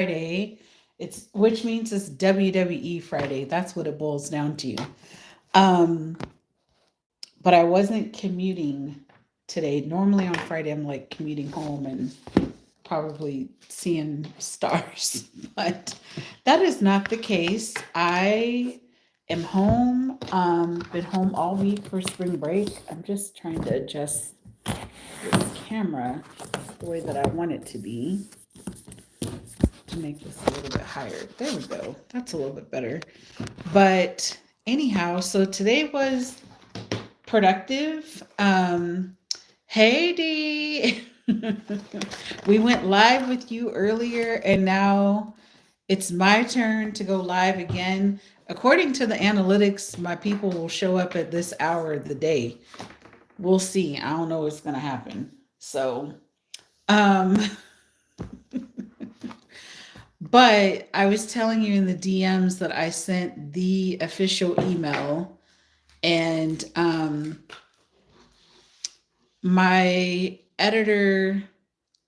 Friday. Which means it's WWE Friday. That's what it boils down to. Um, but I wasn't commuting today. Normally on Friday, I'm like commuting home and probably seeing stars, but that is not the case. I am home. Been home all week for spring break. I'm just trying to adjust this camera the way that I want it to be to make this a little bit higher. There we go. That's a little bit better. But anyhow, so today was productive. Hey D. We went live with you earlier and now it's my turn to go live again. According to the analytics, my people will show up at this hour of the day. We'll see. I don't know what's gonna happen. So um but I was telling you in the DMs that I sent the official email and my editor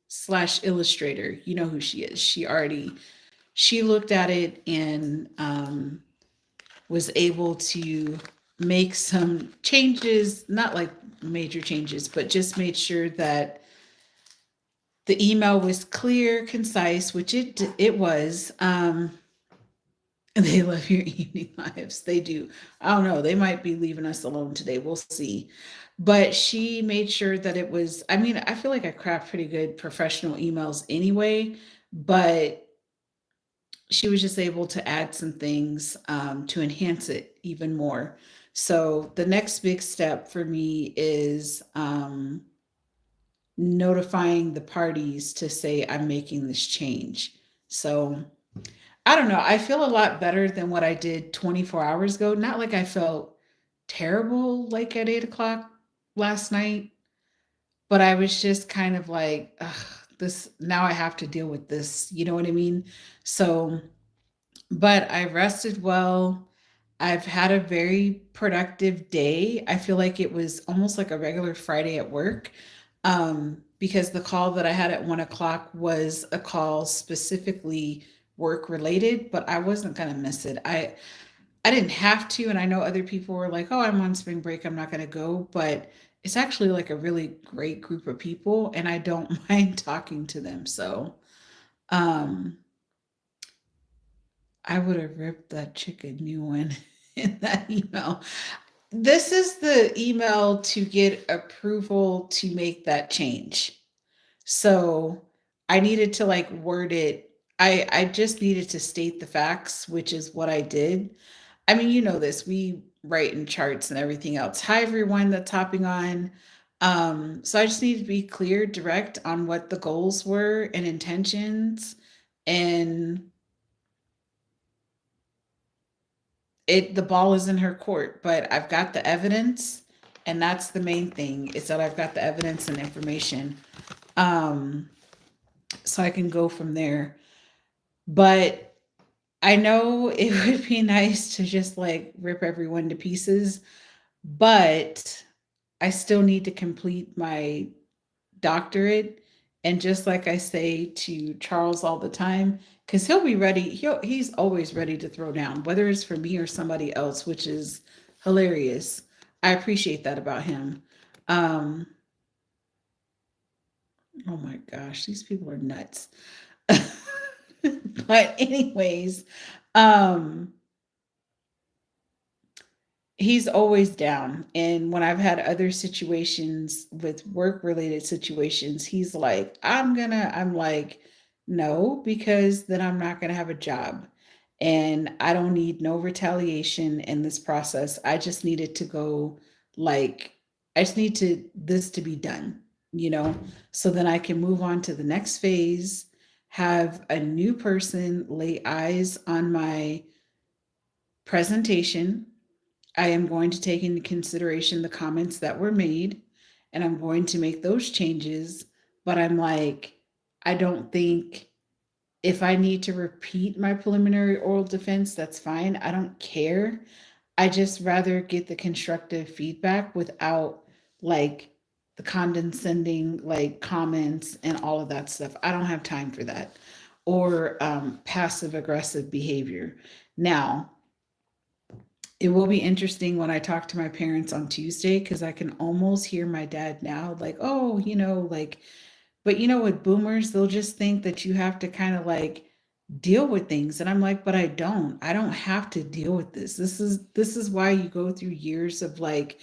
slash illustrator, you know who she is. She looked at it and was able to make some changes, not like major changes, but just made sure that the email was clear, concise, which it was. They love your evening lives. They do. I don't know. They might be leaving us alone today. We'll see. But she made sure that it was, I mean, I feel like I craft pretty good professional emails anyway, but she was just able to add some things to enhance it even more. So the next big step for me is notifying the parties to say I'm making this change. So I don't know. I feel a lot better than what I did 24 hours ago. Not like I felt terrible like at 8 o'clock last night, but I was just kind of like, ugh, this now I have to deal with this. You know what I mean? So, but I rested well. I've had a very productive day. I feel like it was almost like a regular Friday at work because the call that I had at 1 o'clock was a call specifically work related, but I wasn't going to miss it. I didn't have to, and I know other people were like, "Oh, I'm on spring break, I'm not going to go," but it's actually like a really great group of people and I don't mind talking to them. So, um I would have ripped that chick a new one in that email. This is the email to get approval to make that change. So I needed to like word it. I just needed to state the facts, which is what I did. I mean, you know this. We write in charts and everything else. Hi everyone that's hopping on. So I just need to be clear, direct on what the goals were and intentions and the ball is in her court, but I've got the evidence and that's the main thing is that I've got the evidence and information. Um so I can go from there. But I know it would be nice to just like rip everyone to pieces, but I still need to complete my doctorate. And just like I say to Charles all the time, because he'll be ready, he's always ready to throw down, whether it's for me or somebody else, which is hilarious. I appreciate that about him. Um, oh my gosh, these people are nuts. But anyways, um, he's always down. And when I've had other situations with work related situations, he's like, I'm like, no, because then I'm not going to have a job. And I don't need no retaliation in this process. I just need it to go like, I just need this to be done, you know, so then I can move on to the next phase, have a new person lay eyes on my presentation. I am going to take into consideration the comments that were made and I'm going to make those changes. But I'm like, I don't think if I need to repeat my preliminary oral defense, that's fine. I don't care. I just rather get the constructive feedback without like the condescending like comments and all of that stuff. I don't have time for that. or passive aggressive behavior. Now, it will be interesting when I talk to my parents on Tuesday because I can almost hear my dad now, like, oh, like, but with boomers, they'll just think that you have to kind of like deal with things. And I'm like, but I don't. I don't have to deal with this. This is why you go through years of like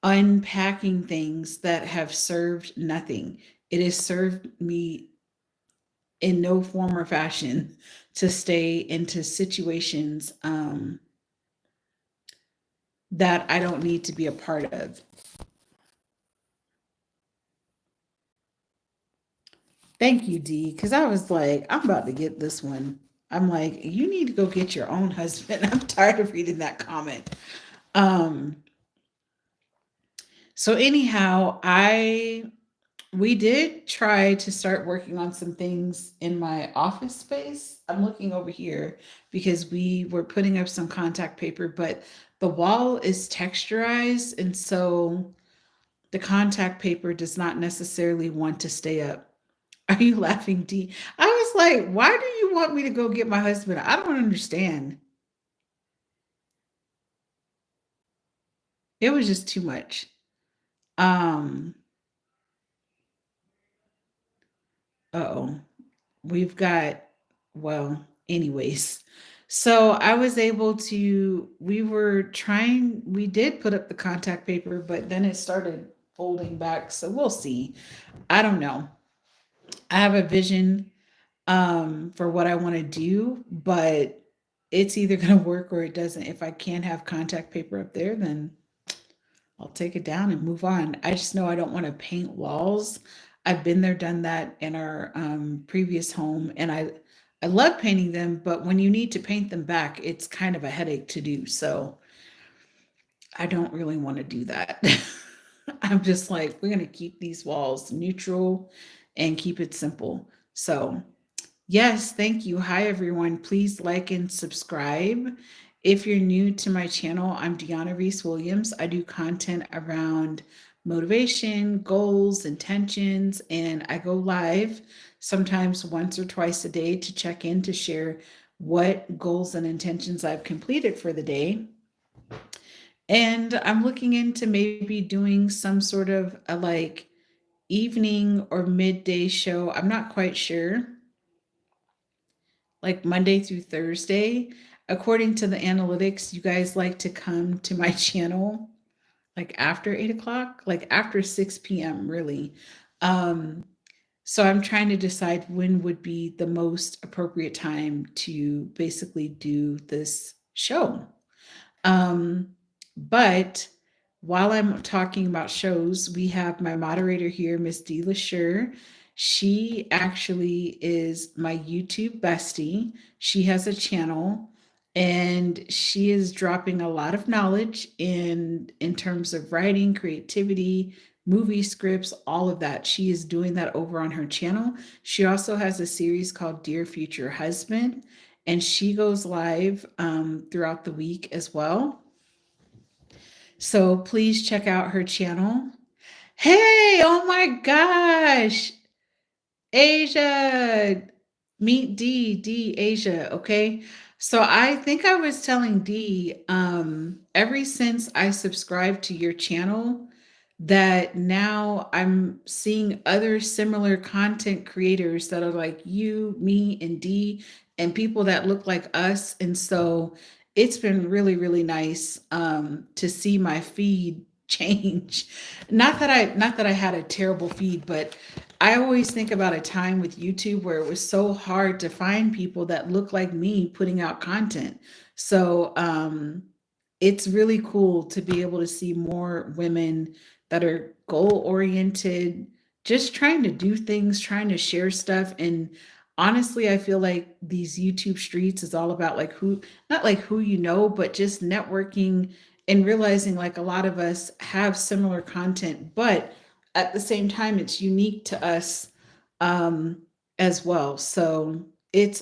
unpacking things that have served nothing. It has served me in no form or fashion to stay into situations that I don't need to be a part of. Thank you, D, because I was like, I'm about to get this one. I'm like, you need to go get your own husband. I'm tired of reading that comment. Um, so anyhow, I we did try to start working on some things in my office space. I'm looking over here because we were putting up some contact paper, but the wall is texturized, and so the contact paper does not necessarily want to stay up. Are you laughing, D? I was like, why do you want me to go get my husband? I don't understand. It was just too much. Um, uh-oh. We've got, well, anyways. So I was able to, we did put up the contact paper, but then it started folding back. So we'll see. I don't know. I have a vision for what I want to do, but it's either going to work or it doesn't. If I can't have contact paper up there, then I'll take it down and move on. I just know I don't want to paint walls. I've been there, done that in our previous home, and I love painting them, but when you need to paint them back, it's kind of a headache to do. So I don't really want to do that. I'm just like, we're going to keep these walls neutral and keep it simple. So yes, thank you. Hi, everyone. Please like and subscribe. If you're new to my channel, I'm Diona Reese Williams. I do content around motivation, goals, intentions, and I go live sometimes once or twice a day to check in to share what goals and intentions I've completed for the day. And I'm looking into maybe doing some sort of a like evening or midday show. I'm not quite sure, like Monday through Thursday. According to the analytics, you guys like to come to my channel like after 8 o'clock, like after 6 p.m., really. Um, so I'm trying to decide when would be the most appropriate time to basically do this show. Um, but while I'm talking about shows, we have my moderator here, Miss D. LaSure. She actually is my YouTube bestie. She has a channel and she is dropping a lot of knowledge in terms of writing, creativity, movie scripts, all of that. She is doing that over on her channel. She also has a series called Dear Future Husband, and she goes live throughout the week as well. So please check out her channel. Hey, oh my gosh, Asia, meet D, Asia, okay? So I think I was telling D, ever since I subscribed to your channel, that now I'm seeing other similar content creators that are like you, me, and D, and people that look like us. And so it's been really, really nice to see my feed change. Not that I had a terrible feed, but I always think about a time with YouTube where it was so hard to find people that look like me putting out content. So it's really cool to be able to see more women that are goal oriented, just trying to do things, trying to share stuff. And honestly, I feel like these YouTube streets is all about like who, not like who you know, but just networking and realizing like a lot of us have similar content, but at the same time, it's unique to us um, as well. So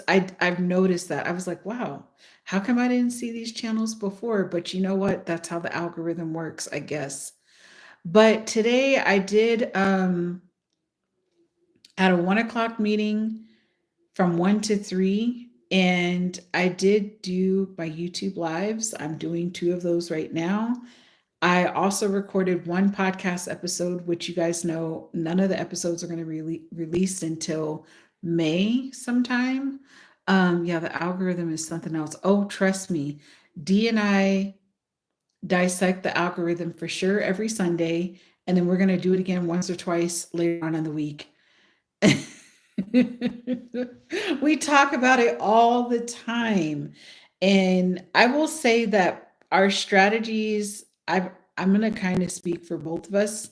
I've noticed that. I was like, wow, how come I didn't see these channels before? But you know what? That's how the algorithm works, I guess. But today I did at a 1 o'clock meeting from 1 to 3. And I did do my YouTube lives. I'm doing 2 of those right now. I also recorded one podcast episode, which you guys know none of the episodes are going to be released until May sometime. Yeah, the algorithm is something else. Oh, trust me. D and I dissect the algorithm for sure every Sunday, and then we're going to do it again once or twice later on in the week. We talk about it all the time. And I will say that our strategies, I'm going to kind of speak for both of us,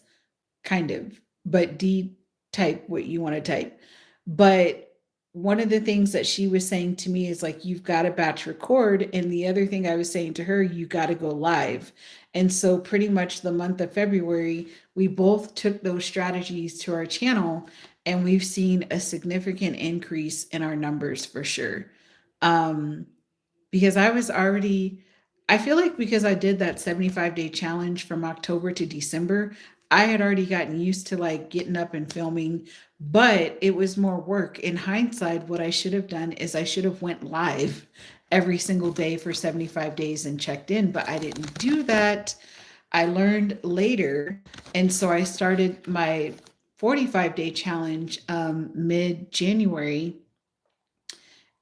kind of, but D, type what you want to type. But one of the things that she was saying to me is like, you've got to batch record. And the other thing I was saying to her, you got to go live. And so, pretty much the month of February, we both took those strategies to our channel, and we've seen a significant increase in our numbers for sure. Because I feel like because I did that 75-day challenge from October to December, I had already gotten used to like getting up and filming, but it was more work. In hindsight, what I should have done is I should have went live every single day for 75 days and checked in, but I didn't do that. I learned later. And so I started my 45-day challenge mid-January.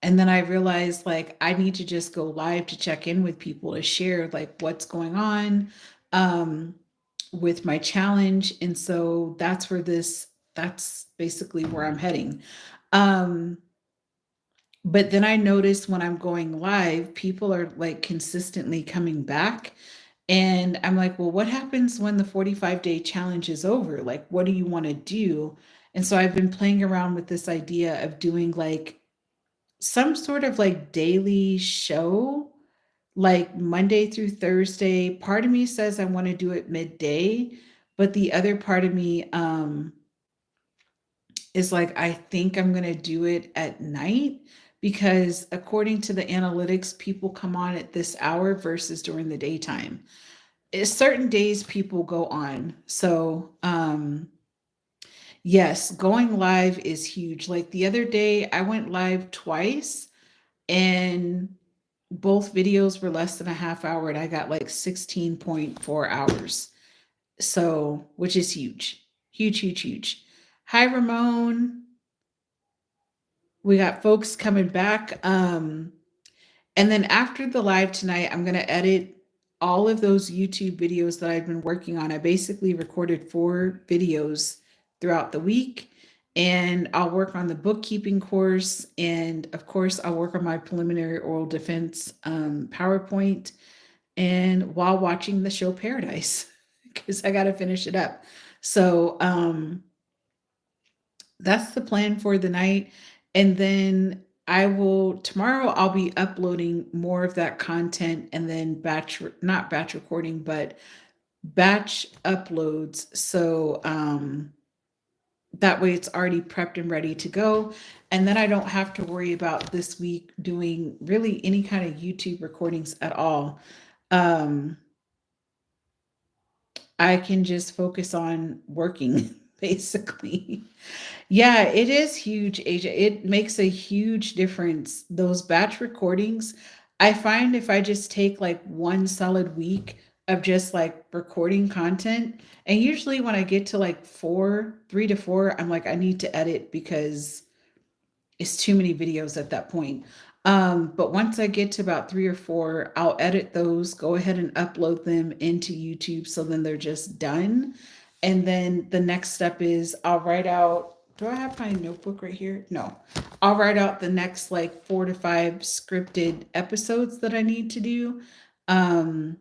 And then I realized like I need to just go live to check in with people to share like what's going on with my challenge. And so that's basically where I'm heading. But then I noticed when I'm going live, people are like consistently coming back. And I'm like, well, what happens when the 45-day challenge is over? Like, what do you want to do? And so I've been playing around with this idea of doing like some sort of like daily show, like Monday through Thursday. Part of me says I want to do it midday, but the other part of me is like, I think I'm going to do it at night because according to the analytics, people come on at this hour versus during the daytime. It's certain days people go on. So, yes, going live is huge. Like the other day, I went live twice and both videos were less than a half hour and I got like 16.4 hours. So, which is huge. Huge, huge, huge. Hi, Ramon. We got folks coming back. And then after the live tonight, I'm going to edit all of those YouTube videos that I've been working on. I basically recorded 4 videos throughout the week, and I'll work on the bookkeeping course. And of course, I'll work on my preliminary oral defense PowerPoint, and while watching the show Paradise, because I got to finish it up. So that's the plan for the night. And then tomorrow I'll be uploading more of that content and then not batch recording, but batch uploads. So that way it's already prepped and ready to go. And then I don't have to worry about this week doing really any kind of YouTube recordings at all. I can just focus on working basically. Yeah, it is huge, Asia. It makes a huge difference. Those batch recordings, I find if I just take like one solid week of just like recording content, and usually when I get to like 3 to 4, I'm like, I need to edit because it's too many videos at that point. But once I get to about 3 or 4, I'll edit those, go ahead and upload them into YouTube. So then they're just done. And then the next step is I'll write out, do I have my notebook right here? No. I'll write out the next like 4 to 5 scripted episodes that I need to do. And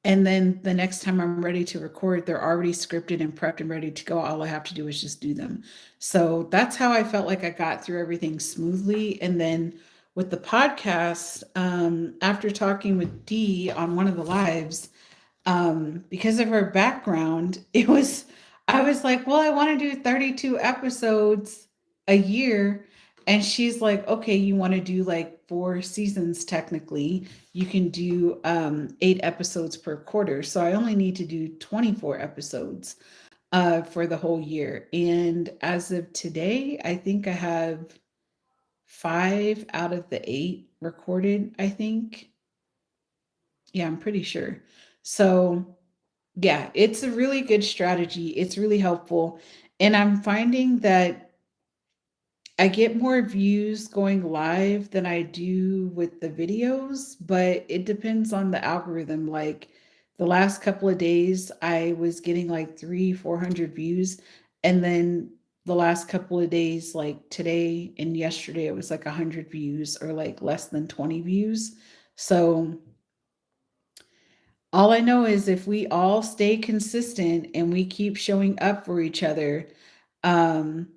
then the next time I'm ready to record, they're already scripted and prepped and ready to go. All I have to do is just do them. So that's how I felt like I got through everything smoothly. And then with the podcast, after talking with Dee on one of the lives, because of her background, I was like, well, I want to do 32 episodes a year. And she's like, okay, you want to do like 4 seasons technically. You can do 8 episodes per quarter. So I only need to do 24 episodes. for the whole year. And as of today, I think I have 5 out of the 8 recorded, I think. Yeah, I'm pretty sure. So, yeah, it's a really good strategy. It's really helpful. And I'm finding that I get more views going live than I do with the videos, but it depends on the algorithm. Like the last couple of days, I was getting like 400 views. And then the last couple of days, like today and yesterday, it was like 100 views or like less than 20 views. So all I know is if we all stay consistent and we keep showing up for each other, um,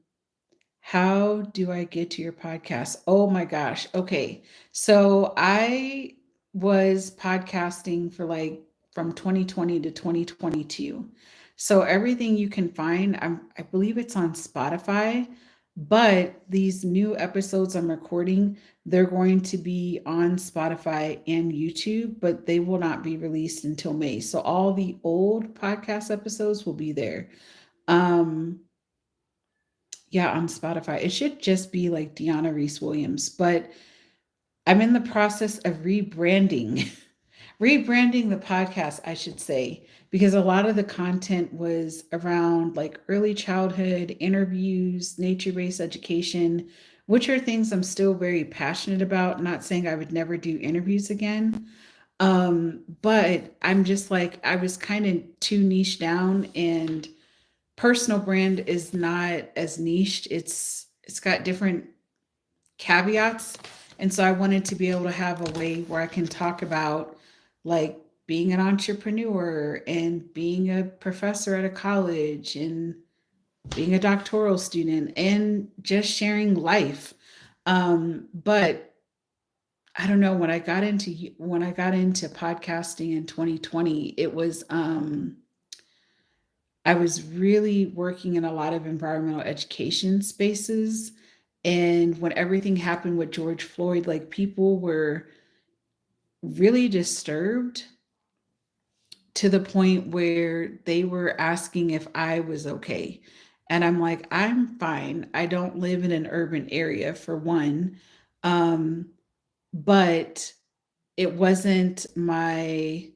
how do I get to your podcast? Oh my gosh. Okay. So I was podcasting for like from 2020 to 2022. So everything you can find, I believe it's on Spotify, but these new episodes I'm recording, they're going to be on Spotify and YouTube, but they will not be released until May. So all the old podcast episodes will be there. Um, yeah, on Spotify. It should just be like Diona Reese Williams, but I'm in the process of rebranding, rebranding the podcast, I should say, because a lot of the content was around like early childhood interviews, nature based education, which are things I'm still very passionate about. Not saying I would never do interviews again. But I'm just like, I was kind of too niche down, and personal brand is not as niched. It's got different caveats. And so I wanted to be able to have a way where I can talk about like being an entrepreneur and being a professor at a college and being a doctoral student and just sharing life. But I don't know, when I got into podcasting in 2020, it was I was really working in a lot of environmental education spaces. And when everything happened with George Floyd, like people were really disturbed to the point where they were asking if I was okay. And I'm like, I'm fine. I don't live in an urban area, for one. Um, but it wasn't my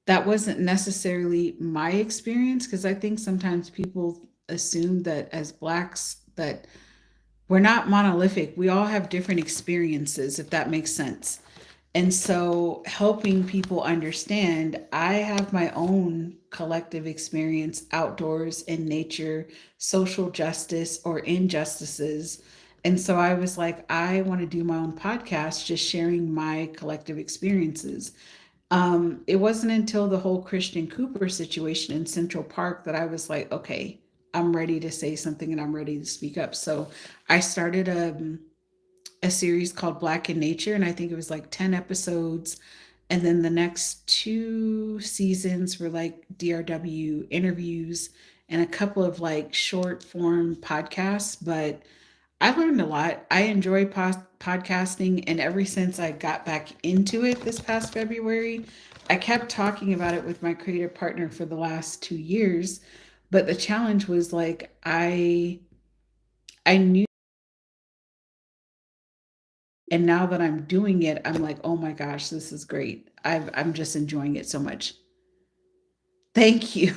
that wasn't necessarily my experience, because I think sometimes people assume that as blacks that we're not monolithic. We all have different experiences, if that makes sense. And so helping people understand, I have my own collective experience outdoors in nature, social justice or injustices. And so I was like, I want to do my own podcast, just sharing my collective experiences. It wasn't until the whole Christian Cooper situation in Central Park that I was like, okay, I'm ready to say something and I'm ready to speak up. So I started a series called Black in Nature, and I think it was like 10 episodes. And then the next 2 seasons were like DRW interviews and a couple of like short form podcasts. But I learned a lot. I enjoy podcasting, and ever since I got back into it this past February, I kept talking about it with my creative partner for the last 2 years. But the challenge was like I knew, and now that I'm doing it, I'm like, oh my gosh, this is great. I'm just enjoying it so much. Thank you.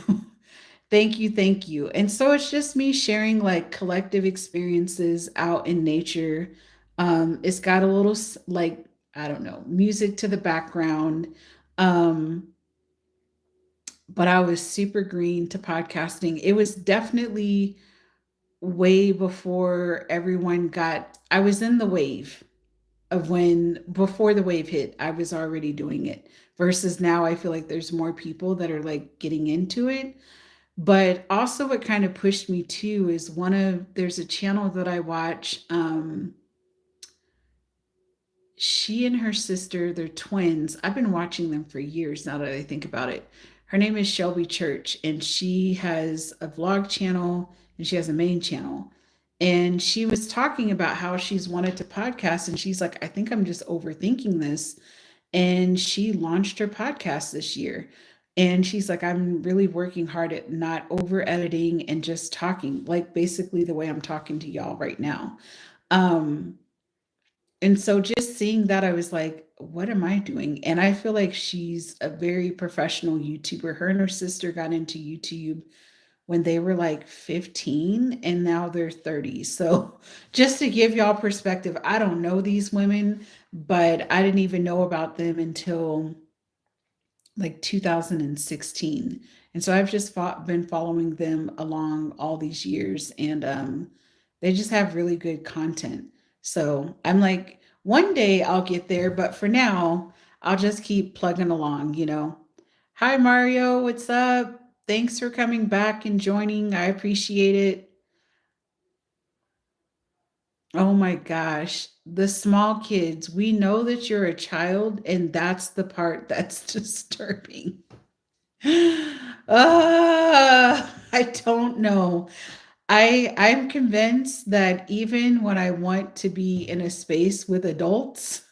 Thank you, thank you. And so it's just me sharing like collective experiences out in nature. It's got a little like, I don't know, music to the background. Um, but I was super green to podcasting. It was definitely way before everyone got, I was in the wave of when, before the wave hit, I was already doing it. Versus now, I feel like there's more people that are like getting into it. But also what kind of pushed me too is there's a channel that I watch. She and her sister, they're twins. I've been watching them for years now that I think about it. Her name is Shelby Church, and she has a vlog channel and she has a main channel. And she was talking about how she's wanted to podcast, and she's like, I think I'm just overthinking this. And she launched her podcast this year. And she's like, I'm really working hard at not over editing and just talking, like basically the way I'm talking to y'all right now. Um, and so just seeing that, I was like, what am I doing? And I feel like she's a very professional YouTuber. Her and her sister got into YouTube when they were like 15 and now they're 30. So just to give y'all perspective, I don't know these women, but I didn't even know about them until like 2016. And so I've just been following them along all these years, and they just have really good content. So I'm like, one day I'll get there, but for now, I'll just keep plugging along. Hi, Mario. What's up? Thanks for coming back and joining. I appreciate it. Oh my gosh. The small kids, we know that you're a child, and that's the part that's disturbing. I don't know. I'm convinced that even when I want to be in a space with adults,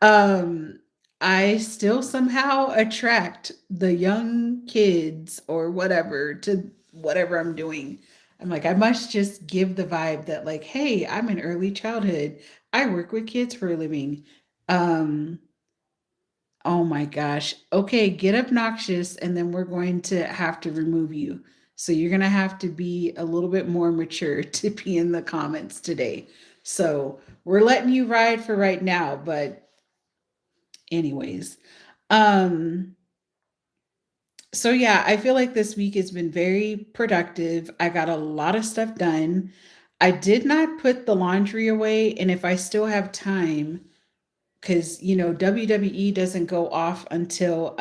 um, I still somehow attract the young kids or whatever to whatever I'm doing. I'm like, I must just give the vibe that, like, hey, I'm in early childhood. I work with kids for a living. Um, Oh my gosh. Okay, get obnoxious, and then we're going to have to remove you. So you're going to have to be a little bit more mature to be in the comments today. So we're letting you ride for right now, but anyways. Um so yeah, I feel like this week has been very productive. I got a lot of stuff done. I did not put the laundry away, and if I still have time, because WWE doesn't go off until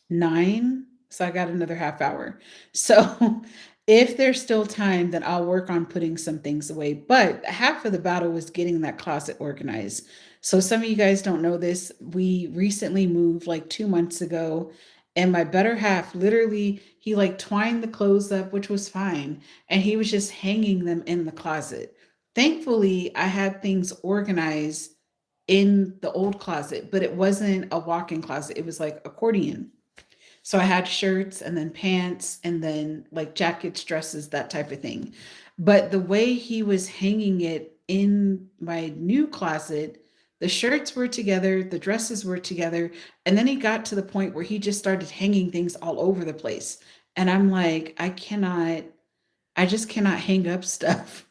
9, so I got another half hour. So if there's still time, then I'll work on putting some things away. But half of the battle was getting that closet organized. So some of you guys don't know this. We recently moved like 2 months ago, and my better half literally he like twined the clothes up, which was fine, and he was just hanging them in the closet. Thankfully, I had things organized in the old closet, but it wasn't a walk-in closet. It was like accordion. So I had shirts and then pants and then like jackets, dresses, that type of thing. But the way he was hanging it in my new closet, the shirts were together, the dresses were together, and then he got to the point where he just started hanging things all over the place. And I'm like, I just cannot hang up stuff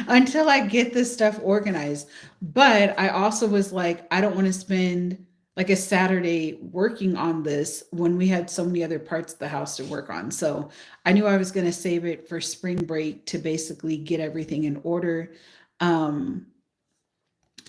until I get this stuff organized. But I also was like, I don't want to spend like a Saturday working on this when we had so many other parts of the house to work on. So I knew I was going to save it for spring break to basically get everything in order. Um,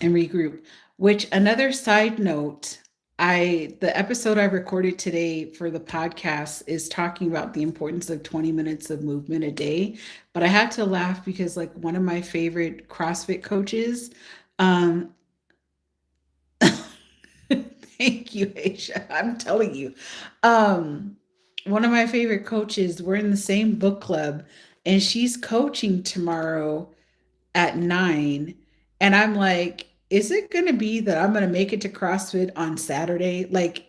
and regroup. Which, another side note, the episode I recorded today for the podcast is talking about the importance of 20 minutes of movement a day. But I had to laugh because like one of my favorite CrossFit coaches, um thank you, Aisha. I'm telling you. Um one of my favorite coaches, we're in the same book club, and she's coaching tomorrow at 9, and I'm like, is it going to be that I'm going to make it to CrossFit on Saturday? Like,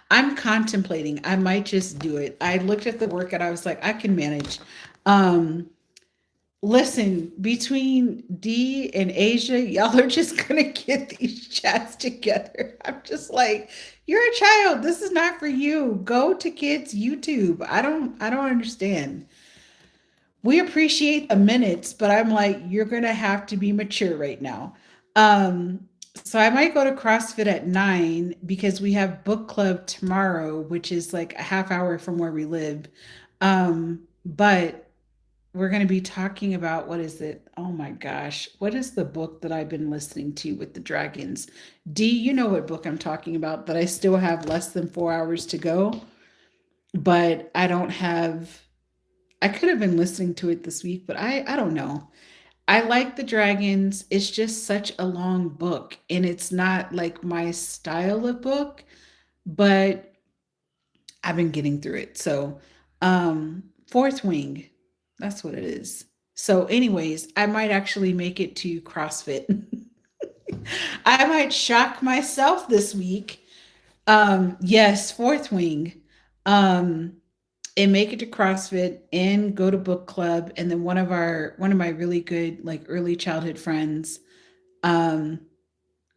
I'm contemplating. I might just do it. I looked at the workout. I was like, I can manage. Um, Listen, between D and Asia, y'all are just going to get these chats together. I'm just like, you're a child. This is not for you. Go to kids YouTube. I don't understand. We appreciate the minutes, but I'm like, you're gonna have to be mature right now. So I might go to CrossFit at 9 because we have book club tomorrow, which is like a half hour from where we live. But we're gonna be talking about, what is it? Oh my gosh, what is the book that I've been listening to with the dragons? D, you know what book I'm talking about, that I still have less than 4 hours to go, but I could have been listening to it this week, but I don't know. I like the dragons. It's just such a long book, and it's not like my style of book, but I've been getting through it. So, Fourth Wing, that's what it is. So, anyways, I might actually make it to CrossFit. I might shock myself this week. Yes, fourth wing. Um, and make it to CrossFit and go to book club. And then one of my really good like early childhood friends, um,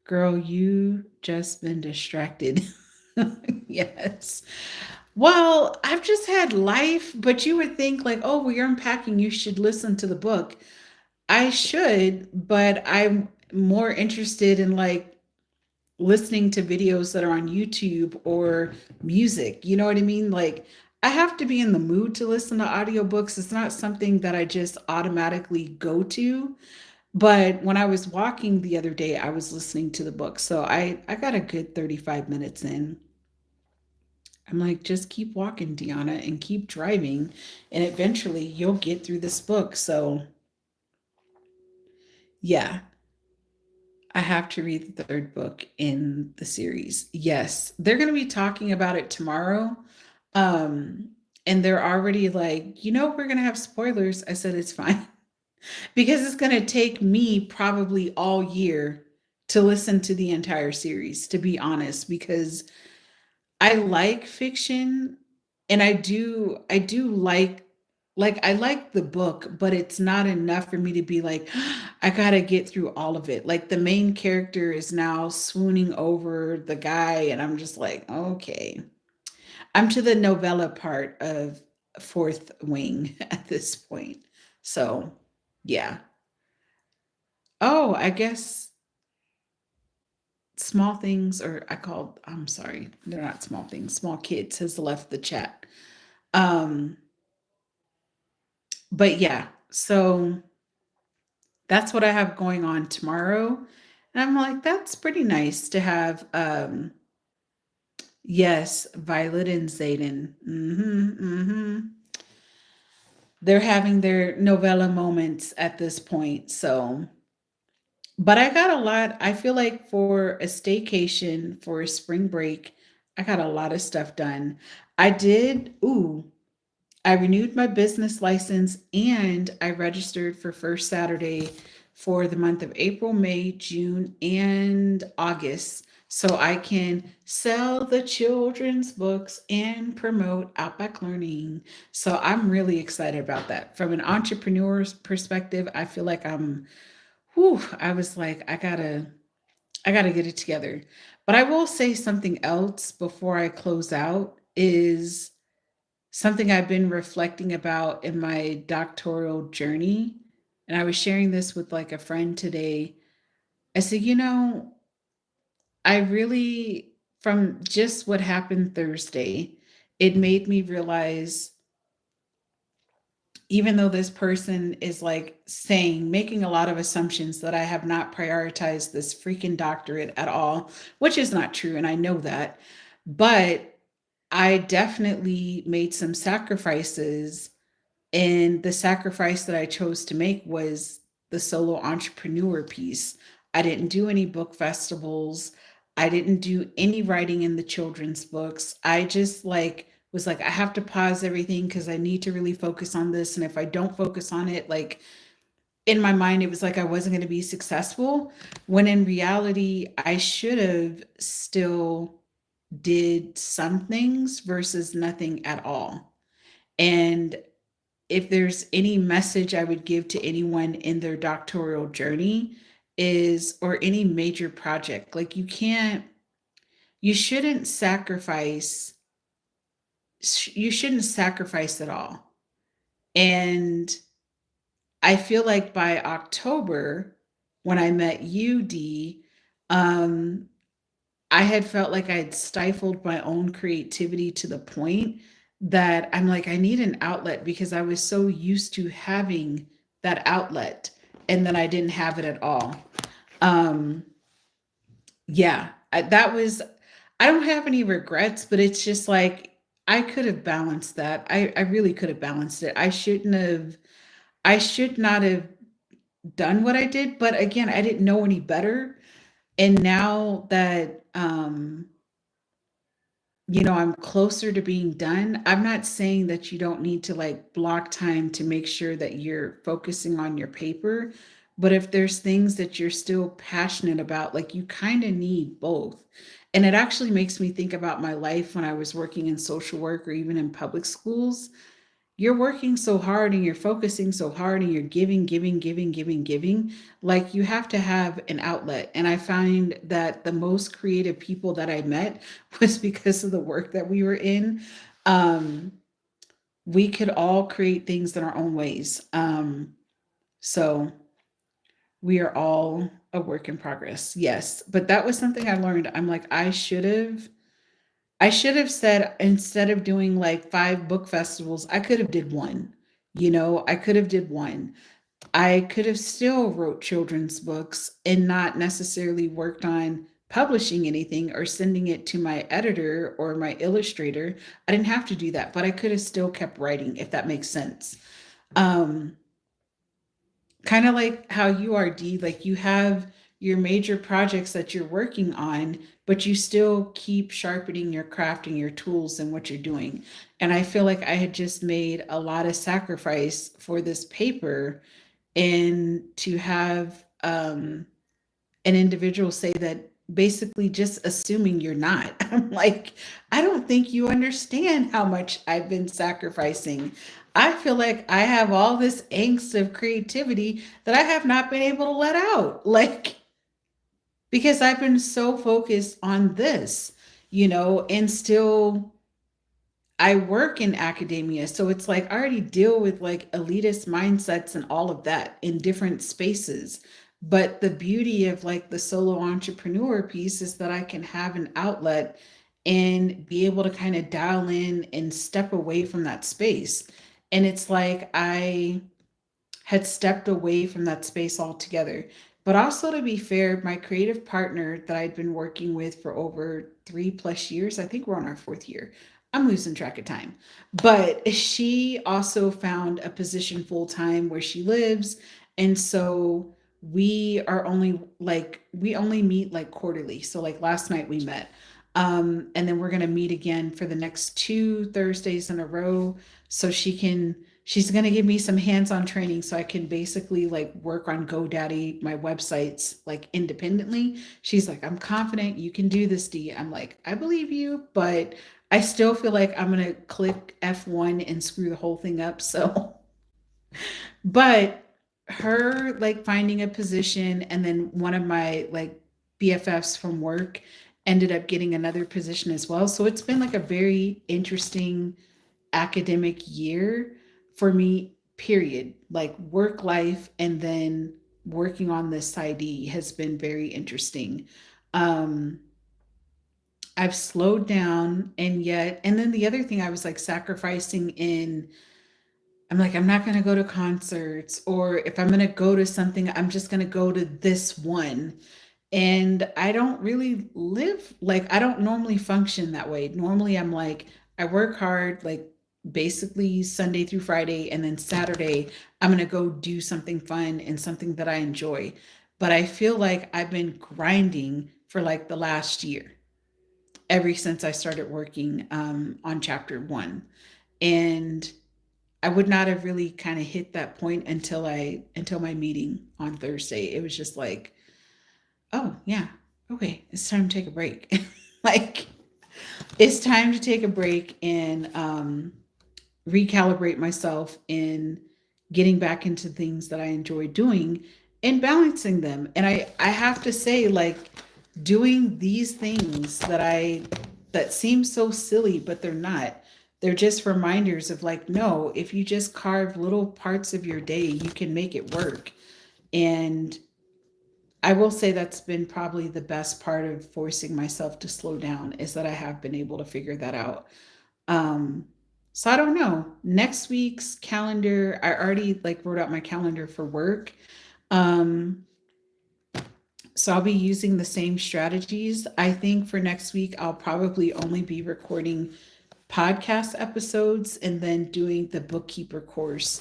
girl, you just been distracted. Yes. Well, I've just had life, but you would think like, oh, well, you're unpacking, you should listen to the book. I should, but I'm more interested in like listening to videos that are on YouTube or music. You know what I mean? Like I have to be in the mood to listen to audiobooks. It's not something that I just automatically go to. But when I was walking the other day, I was listening to the book. So I got a good 35 minutes in. I'm like, just keep walking, Deanna, and keep driving. And eventually you'll get through this book. So, yeah, I have to read the third book in the series. Yes, they're going to be talking about it tomorrow. Um, and they're already like, we're going to have spoilers. I said, it's fine because it's going to take me probably all year to listen to the entire series, to be honest, because I like fiction and I do like I like the book, but it's not enough for me to be like I got to get through all of it. Like the main character is now swooning over the guy and I'm just like, okay. I'm to the novella part of Fourth Wing at this point. So, yeah. Oh, I guess small things or I'm sorry, they're not small things. Small kids has left the chat. Um, but yeah, so that's what I have going on tomorrow. And I'm like, that's pretty nice to have yes, Violet and Zayden. They're having their novella moments at this point. So but I got a lot. I feel like for a staycation for a spring break, I got a lot of stuff done. I renewed my business license and I registered for First Saturday for the month of April, May, June, and August. So I can sell the children's books and promote Outback Learning. So I'm really excited about that. From an entrepreneur's perspective, I feel like I was like, I gotta get it together. But I will say something else before I close out is something I've been reflecting about in my doctoral journey. And I was sharing this with like a friend today. I said, I really, from just what happened Thursday, it made me realize even though this person is like saying, making a lot of assumptions that I have not prioritized this freaking doctorate at all, which is not true. And I know that. But I definitely made some sacrifices. And the sacrifice that I chose to make was the solo entrepreneur piece. I didn't do any book festivals. I didn't do any writing in the children's books. I just like was like I have to pause everything cuz I need to really focus on this and if I don't focus on it like in my mind it was like I wasn't going to be successful when in reality I should have still did some things versus nothing at all. And if there's any message I would give to anyone in their doctoral journey is or any major project, like you shouldn't sacrifice you shouldn't sacrifice at all. And I feel like by October when I met you, D, um, I had felt like I had stifled my own creativity to the point that I'm like, I need an outlet because I was so used to having that outlet and then I didn't have it at all. Um, yeah, I don't have any regrets, but it's just like, I could have balanced that. I really could have balanced it. I should not have done what I did. But again, I didn't know any better. And now that, I'm closer to being done. I'm not saying that you don't need to like block time to make sure that you're focusing on your paper, But if there's things that you're still passionate about, like you kind of need both. And it actually makes me think about my life when I was working in social work or even in public schools. You're working so hard and you're focusing so hard and you're giving. Like you have to have an outlet. And I find that the most creative people that I met was because of the work that we were in. Um, we could all create things in our own ways. So we are all a work in progress. Yes. But that was something I learned. I'm like, I should have said instead of doing like 5 book festivals, I could have did one. I could have did one. I could have still wrote children's books and not necessarily worked on publishing anything or sending it to my editor or my illustrator. I didn't have to do that, but I could have still kept writing if that makes sense. Um Kind of like how you are, Dee, like you have your major projects that you're working on, but you still keep sharpening your craft and your tools and what you're doing. And I feel like I had just made a lot of sacrifice for this paper, and to have an individual say that, basically just assuming you're not. I'm like, I don't think you understand how much I've been sacrificing. I feel like I have all this angst of creativity that I have not been able to let out. Like, because I've been so focused on this, and still I work in academia, so it's like I already deal with like elitist mindsets and all of that in different spaces. But the beauty of like the solo entrepreneur piece is that I can have an outlet and be able to kind of dial in and step away from that space. And it's like I had stepped away from that space altogether. But also, to be fair, my creative partner that I'd been working with for over 3+ years, I think we're on our 4th year. I'm losing track of time. But she also found a position full time where she lives. And so we only meet like quarterly. So like last night we met. And then we're gonna meet again for the next 2 Thursdays in a row. So she's going to give me some hands-on training so I can basically like work on GoDaddy, my websites, like independently. She's like, I'm confident you can do this, Dee. I'm like, I believe you, but I still feel like I'm going to click F1 and screw the whole thing up. So, but her like finding a position, and then one of my like BFFs from work ended up getting another position as well. So it's been like a very interesting academic year for me, period. Like work life and then working on this ID has been very interesting. Um, I've slowed down, and then the other thing I was like sacrificing in, I'm like, I'm not going to go to concerts, or if I'm going to go to something, I'm just going to go to this one. And I don't really live like, I don't normally function that way. Normally, I'm like, I work hard, like basically Sunday through Friday, and then Saturday, I'm going to go do something fun and something that I enjoy. But I feel like I've been grinding for like the last year, ever since I started working on chapter one. And I would not have really kind of hit that point until my meeting on Thursday. It was just like, oh yeah, okay, it's time to take a break. Like it's time to take a break and recalibrate myself in getting back into things that I enjoy doing and balancing them. And I have to say, like, doing these things that seem so silly, but they're not. They're just reminders of like, no, if you just carve little parts of your day, you can make it work. And I will say that's been probably the best part of forcing myself to slow down, is that I have been able to figure that out. Um, so I don't know. Next week's calendar, I already like wrote out my calendar for work. Um, so I'll be using the same strategies. I think for next week, I'll probably only be recording podcast episodes and then doing the bookkeeping course,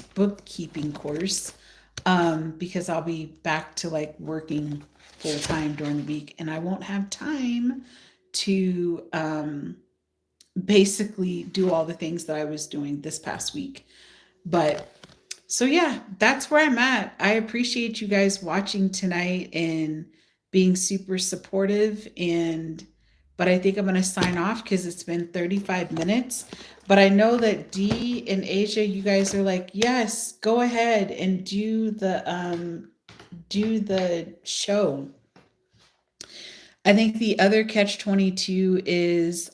because I'll be back to like working full time during the week, and I won't have time to basically do all the things that I was doing this past week. But So yeah, that's where I'm at. I appreciate you guys watching tonight and being super supportive, and but I think I'm going to sign off cuz it's been 35 minutes. But I know that D and Asia, you guys are like, "Yes, go ahead and do the show." I think the other catch 22 is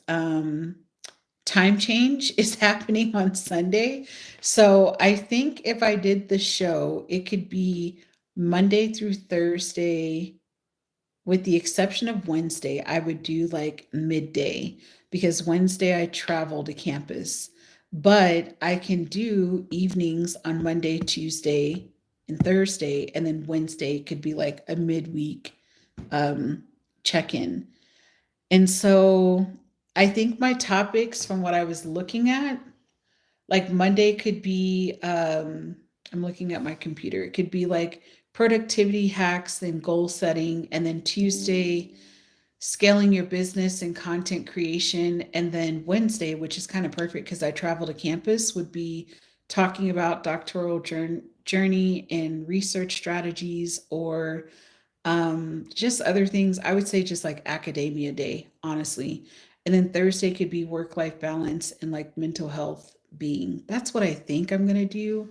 time change is happening on Sunday. So I think if I did the show, it could be Monday through Thursday, with the exception of Wednesday. I would do like midday because Wednesday I travel to campus. But I can do evenings on Monday, Tuesday, and Thursday. And then Wednesday could be like a midweek um, check in. And so I think my topics from what I was looking at, like Monday could be, I'm looking at my computer, it could be like productivity hacks, then goal setting, and then Tuesday, scaling your business and content creation. And then Wednesday, which is kind of perfect because I travel to campus, would be talking about doctoral journey and research strategies, or just other things. I would say just like academia day, honestly. And then Thursday could be work life balance and like mental health being. That's what I think I'm going to do.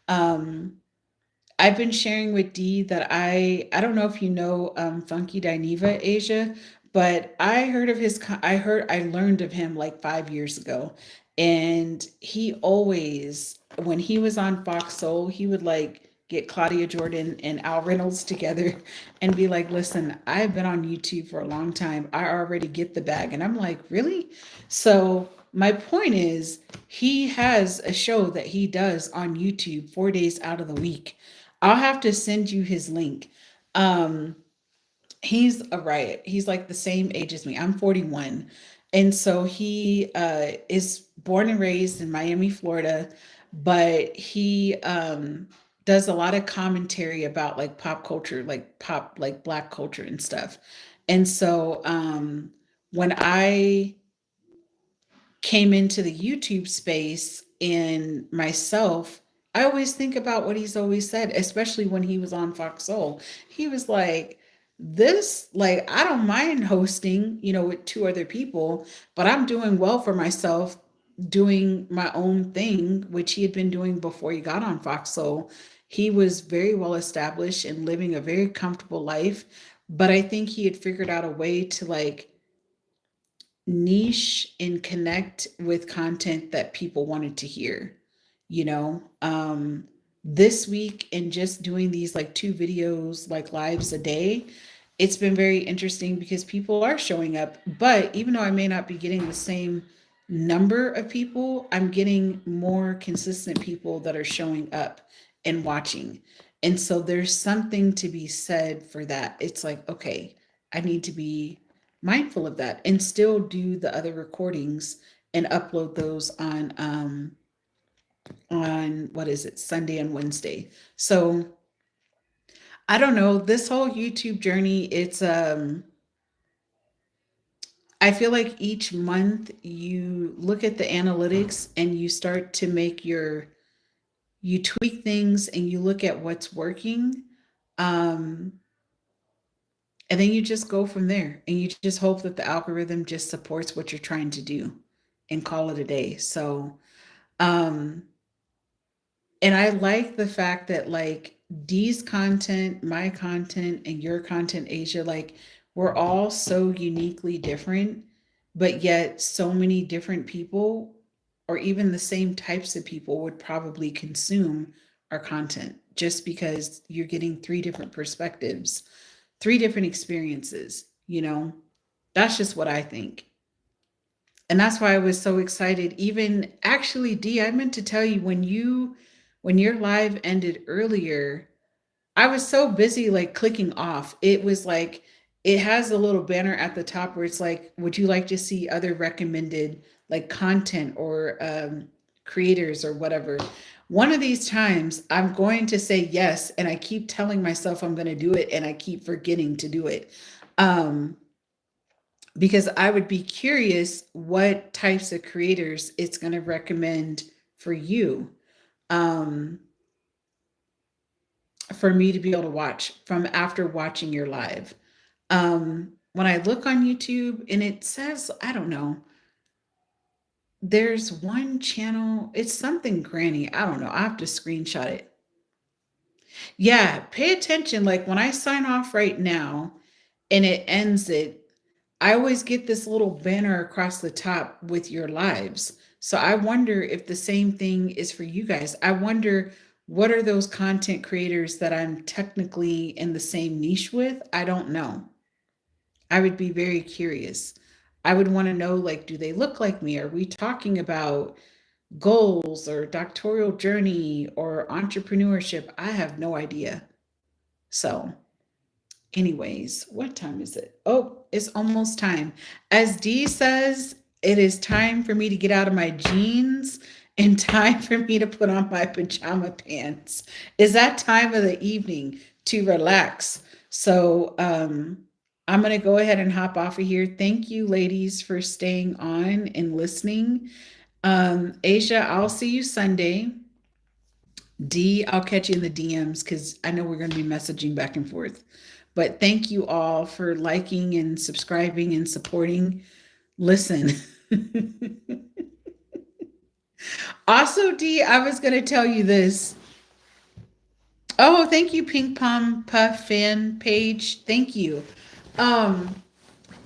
Um, I've been sharing with Dee that I don't know if you know Funky Dineva Asia, but I heard of I learned of him like 5 years ago, and he always, when he was on Fox Soul, he would like get Claudia Jordan and Al Reynolds together and be like, "Listen, I've been on YouTube for a long time. I already get the bag," and I'm like, "Really?" So my point is, he has a show that he does on YouTube 4 days out of the week. I'll have to send you his link. Um, he's a riot. He's like the same age as me. I'm 41. And so he is born and raised in Miami, Florida, but he does a lot of commentary about like pop culture, like like black culture and stuff. And so when I came into the YouTube space and myself, I always think about what he's always said, especially when he was on Fox Soul. He was like, "This, like, I don't mind hosting, with two other people, but I'm doing well for myself doing my own thing," which he had been doing before he got on Fox Soul. He was very well established and living a very comfortable life. But I think he had figured out a way to like niche and connect with content that people wanted to hear, you know this week, and just doing these like two videos like lives a day, it's been very interesting because people are showing up. But even though I may not be getting the same number of people, I'm getting more consistent people that are showing up and watching. And so there's something to be said for that. It's like, okay, I need to be mindful of that and still do the other recordings and upload those on what is it, Sunday and Wednesday. So I don't know, this whole YouTube journey, it's I feel like each month you look at the analytics and you start to make you tweak things and you look at what's working. um and then you just go from there and you just hope that the algorithm just supports what you're trying to do and call it a day. So um and I like the fact that like Dee's content, my content, and your content, Asia, like we're all so uniquely different, but yet so many different people, or even the same types of people, would probably consume our content just because you're getting three different perspectives, three different experiences. That's just what I think. And that's why I was so excited. Even actually, D, I meant to tell you, when your live ended earlier, I was so busy like clicking off. It was like it has a little banner at the top where it's like, would you like to see other recommended like content or creators or whatever? One of these times I'm going to say yes, and I keep telling myself I'm going to do it, and I keep forgetting to do it. Um, because I would be curious what types of creators it's going to recommend for you. Um, for me to be able to watch from after watching your live. When I look on YouTube and it says, I don't know, there's one channel, it's something granny. I don't know. I have to screenshot it. Yeah, pay attention. Like when I sign off right now and it ends it, I always get this little banner across the top with your lives. So I wonder if the same thing is for you guys. I wonder what are those content creators that I'm technically in the same niche with? I don't know. I would be very curious. I would want to know, like, do they look like me? Are we talking about goals or doctoral journey or entrepreneurship? I have no idea. So, anyways, what time is it? Oh, it's almost time. As Dee says, it is time for me to get out of my jeans and time for me to put on my pajama pants. Is that time of the evening to relax? So, I'm going to go ahead and hop off of here. Thank you, ladies, for staying on and listening. Asia, I'll see you Sunday. D, I'll catch you in the DMs because I know we're going to be messaging back and forth. But thank you all for liking and subscribing and supporting. Listen. Also, D, I was going to tell you this. Oh, thank you, Pink Pom Puff fan page. Thank you. Um,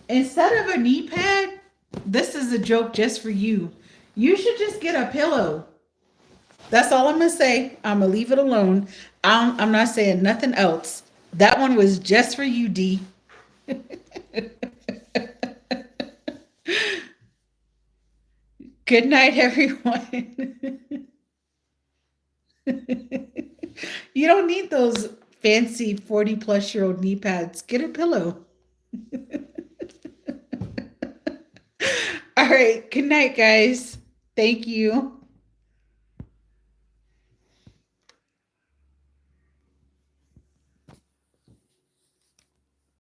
Instead of a knee pad, this is a joke just for you. You should just get a pillow. That's all I'm gonna say. I'm gonna leave it alone. I'm not saying nothing else. That one was just for you, D. Good night, everyone. You don't need those fancy 40-plus-year-old knee pads. Get a pillow. All right. Good night, guys. Thank you.